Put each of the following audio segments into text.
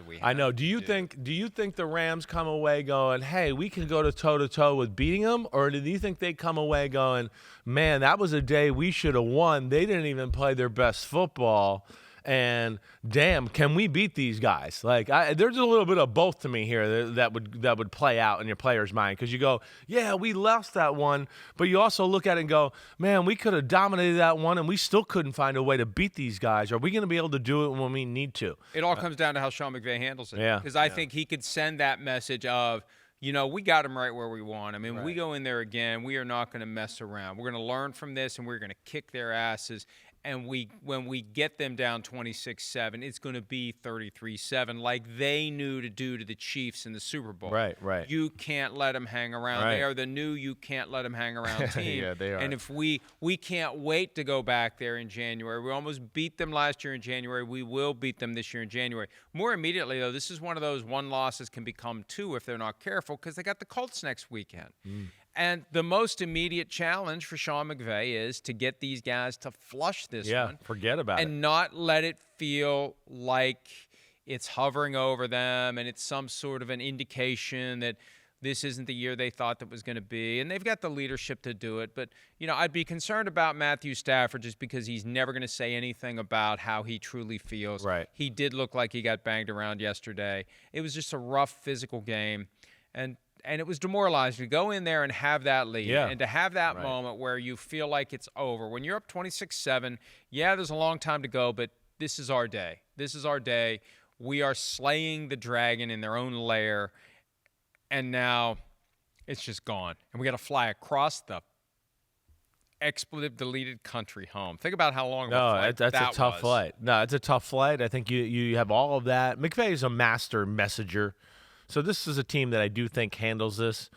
we have. I know. Do you think the Rams come away going, hey, we can go to toe-to-toe with beating them? Or do you think they come away going, man, that was a day we should have won. They didn't even play their best football. And damn, can we beat these guys? Like, there's a little bit of both to me here that would play out in your player's mind, because you go, yeah, we lost that one, but you also look at it and go, man, we could have dominated that one, and we still couldn't find a way to beat these guys. Are we going to be able to do it when we need to? It all comes down to how Sean McVay handles it. Yeah, because I think he could send that message of, we got them right where we want. I mean, right. We go in there again, we are not going to mess around. We're going to learn from this, and we're going to kick their asses. And when we get them down 26-7, it's going to be 33-7, like they knew to do to the Chiefs in the Super Bowl. Right. You can't let them hang around. Right. They are the new you can't let them hang around team. Yeah, they are. And if we can't wait to go back there in January. We almost beat them last year in January. We will beat them this year in January. More immediately, though, this is one of those one losses can become two if they're not careful, because they got the Colts next weekend. And the most immediate challenge for Sean McVay is to get these guys to flush this one. Yeah, forget about it. And not let it feel like it's hovering over them and it's some sort of an indication that this isn't the year they thought that was going to be. And they've got the leadership to do it. But, I'd be concerned about Matthew Stafford just because he's never going to say anything about how he truly feels. Right. He did look like he got banged around yesterday. It was just a rough physical game. And it was demoralizing to go in there and have that lead and to have that moment where you feel like it's over. When you're up 26-7, there's a long time to go, but this is our day. This is our day. We are slaying the dragon in their own lair, and now it's just gone. And we got to fly across the expletive-deleted country home. Think about how long that's a tough flight. No, it's a tough flight. I think you have all of that. McVay is a master messenger. So this is a team that I do think handles this.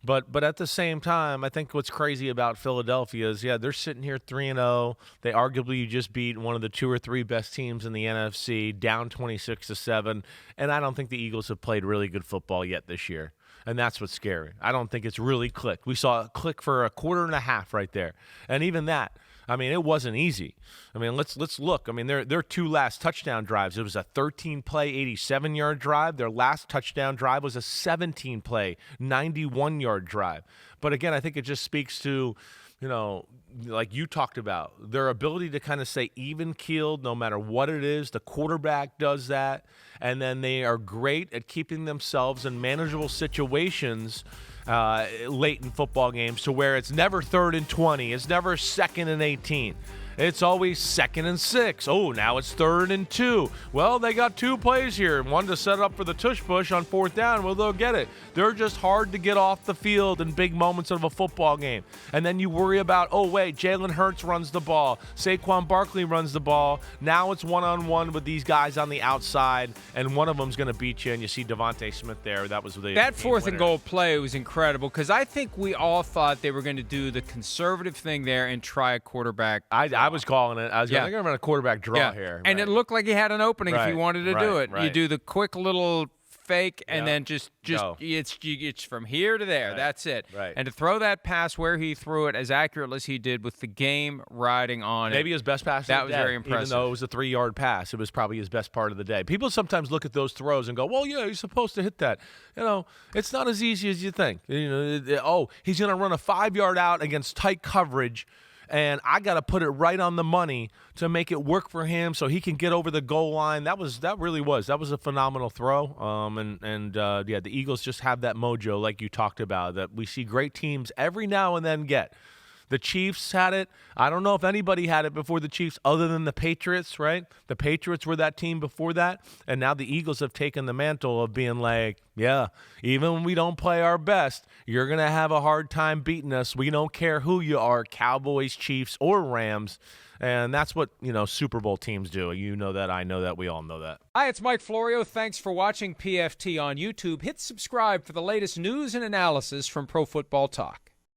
But at the same time, I think what's crazy about Philadelphia is, they're sitting here 3-0. They arguably just beat one of the 2 or 3 best teams in the NFC, down 26-7. And I don't think the Eagles have played really good football yet this year. And that's what's scary. I don't think it's really clicked. We saw it click for a quarter and a half right there. And even that, it wasn't easy. Let's look. Their 2 last touchdown drives, it was a 13-play, 87-yard drive. Their last touchdown drive was a 17-play, 91-yard drive. But again, I think it just speaks to, like you talked about, their ability to kind of stay even-keeled no matter what it is. The quarterback does that. And then they are great at keeping themselves in manageable situations late in football games, to where it's never 3rd and 20. It's never 2nd and 18. It's always 2nd and 6. Oh, now it's 3rd and 2. Well, they got 2 plays here. One to set up for the tush push on 4th down. Well, they'll get it. They're just hard to get off the field in big moments of a football game. And then you worry about, oh, wait, Jalen Hurts runs the ball. Saquon Barkley runs the ball. Now it's one-on-one with these guys on the outside, and one of them's going to beat you, and you see Devontae Smith there. That was the That 4th winner. and goal play was incredible, because I think we all thought they were going to do the conservative thing there and try a quarterback. I was calling it. I was going to run a quarterback draw here. And it looked like he had an opening if he wanted to do it. Right. You do the quick little fake and then just it's from here to there. Right. That's it. Right. And to throw that pass where he threw it as accurately as he did with the game riding on Maybe his best pass that of the was day. very impressive. Even though it was a 3-yard pass, it was probably his best part of the day. People sometimes look at those throws and go, well, yeah, he's supposed to hit that. It's not as easy as you think. He's going to run a 5-yard out against tight coverage, and I got to put it right on the money to make it work for him so he can get over the goal line. That was a phenomenal throw. The Eagles just have that mojo, like you talked about, that we see great teams every now and then get. The Chiefs had it. I don't know if anybody had it before the Chiefs other than the Patriots, right? The Patriots were that team before that. And now the Eagles have taken the mantle of being like, yeah, even when we don't play our best, you're going to have a hard time beating us. We don't care who you are, Cowboys, Chiefs, or Rams. And that's what, Super Bowl teams do. You know that. I know that. We all know that. Hi, it's Mike Florio. Thanks for watching PFT on YouTube. Hit subscribe for the latest news and analysis from Pro Football Talk.